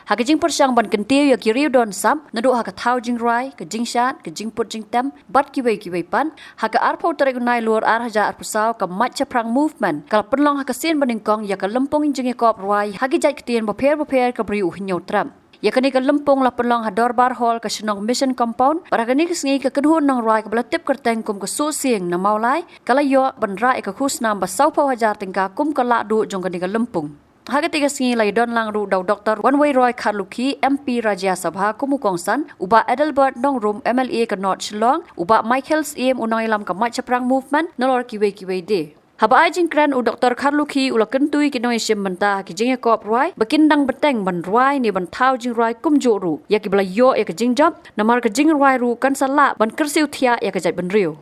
hak jing persyang ban kentiu ya kiriu don sam nadu hak thau jing rai ke jing shat ke jing put jing tem bat kiwei pan hak arpo teregunai luar haja arpusau ke matcha prang movement kal penlong hak sin baningkong ya ke lempong jing kop rai hak jai ketien boper ke briu hinyo tram ya kini ke lempong la penlong hador bar hall ke senong mission compound para kini kesengi ke kedua nang rai ke belatip kerteng kum ke susing na maulai kala yo ban rai ke khusnam ba sau pau hajar tingka kum ke la du jong kini ke lempong hak tiga sengi lai don lang ru dau Dr. Wanway Roy Kharluki MP Rajya Sabha Kumukongsan uba Adelbert Nongrum MLA ke North Shillong uba Michael Siem unang ilam ke matcha prang movement nolor kiwei de haba ajing kran u Dr. Kharluki ula kentui kinoi sim mentah ki jing kop ruai bekindang beteng ban ruai ni ban thau jing ruai kum joru ya ki bla yo ya ke jing job namar ke jing ruai ru kan sala ban kersiu thia ya ke jai ban riu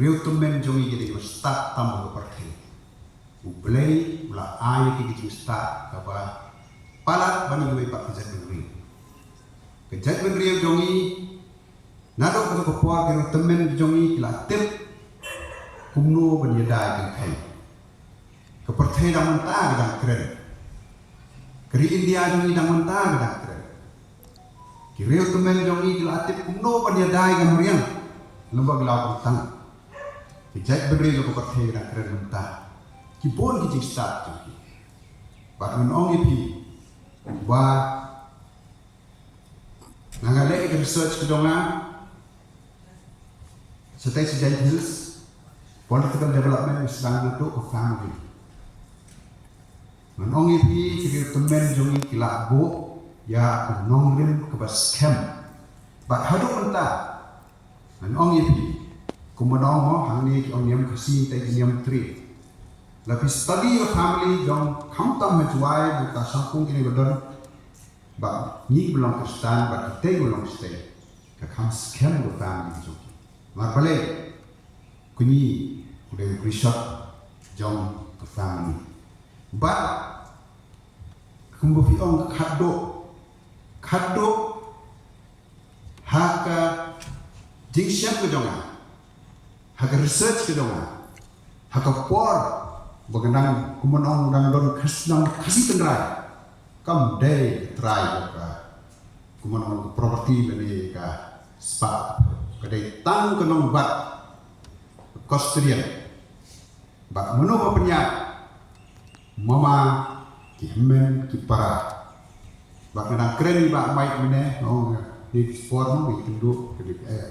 Real to men jongi jadi start tamu pergi. Ublay ula ay kiki start kaba palat bani gue pak kejat negeri. Kejat negeri jongi nadok ke kepuar ke temen jongi kila tip kumno banyedai kan kai. Kepercayaan dah mentah gedang keren. Keri India jongi dah mentah gedang keren. Real temen jongi kila tip kumno banyedai kan meriang. Lembag laut tang. Kejap beri lo kepercayaan dan keren mentah. Kipun kijing start tu. Bak menong ipi. Ba nangalek research kedonga. Setai sejauh hills. Political development sedang untuk ke family. Menong ipi kiri temen jongi kila bo ya menong rim ke bas camp. Bak haduk mentah. Menong ipi. Kumanong mo hangni ki onyam kasi tay kinyam tri. Lapi study your family jong kamtam mejuai buka sampung kini bedon. Ba ni belong ke stan ba kita belong stay. Ka kam scan your family jong. Marbale kuni udah research jong ke family. Ba kumbu fi ong kado haka jingsyam ke jonga. Hak research ke dong, hak por, bagenang kumanong dan don kesnang kasih tengrai, kam day try ka, kumanong property bani ka spa, kadai tang kenong bat, kosturian, bak menu penyak, mama kihmen kipara, bak kenang keren bak baik mana, di form di tunduk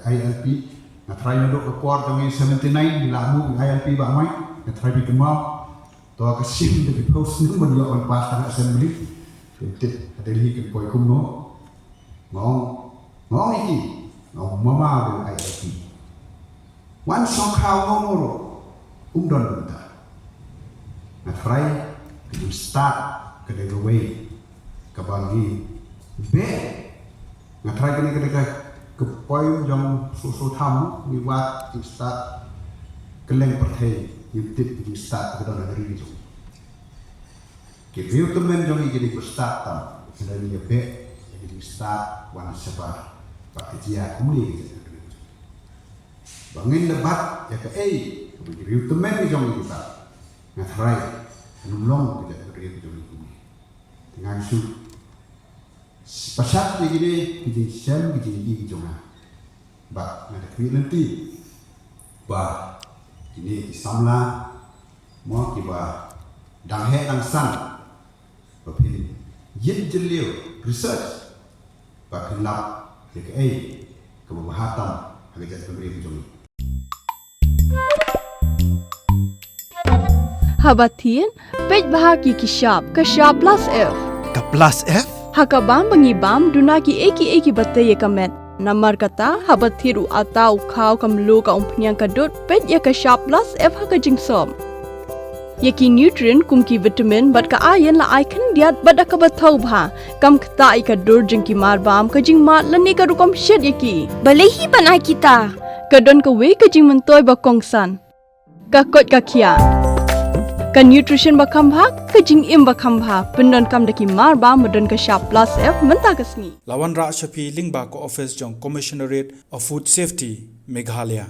ILP. Na try na do ke kuar tangi 79 dilamu ILP ba mai na try di kemal to ka sim de post ni mon yo on pas na assembly tit ada li ke poi kumno ngong iki ngong mama de ILP wan song khao ngoro don benta na try to start ke de way ke bangi be na try ke kepoin jong susu tamu niwat start keleng perthei yutip di start ke dalam negeri jong ke view temen jong jadi ke start tam dari dia be jadi start wan sebar pak dia kumuli bangin lebat ya ke ke view temen jong kita ngatrai nulong tidak negeri jong ini dengan su pasat begini kita siam kita ini jong ba ada nanti ba ini samla mo kiba dang he dang san ba pin yin jelio research ba kenap ke ke bahatam ada jadi beri jom Habatin pej bahagi kishap plus F Ka plus F? hakabam bangibam dunaki eki batay kamet Namar kata habat thiru atau kau kamlu ka umpnyang kadut pet ya ka sharp plus F ha ka jingsom. Yaki nutrient kumki vitamin bat ka iron la icon diat bat ka bathau bha kam kta I ka dur jingki mar bam ka jing mat lani ka rukom shed yaki. Balehi banai kita. Kadon ka we ka jing mentoy ba kongsan. Ka kot ka kia. Ka nutrition ba kam bha ka jing im ba kam bha pendon kam daki mar bam madon ka sharp plus F menta ka sngi. Lawan Ra Shafi Lingba ko office jong Commissionerate of Food Safety Meghalaya.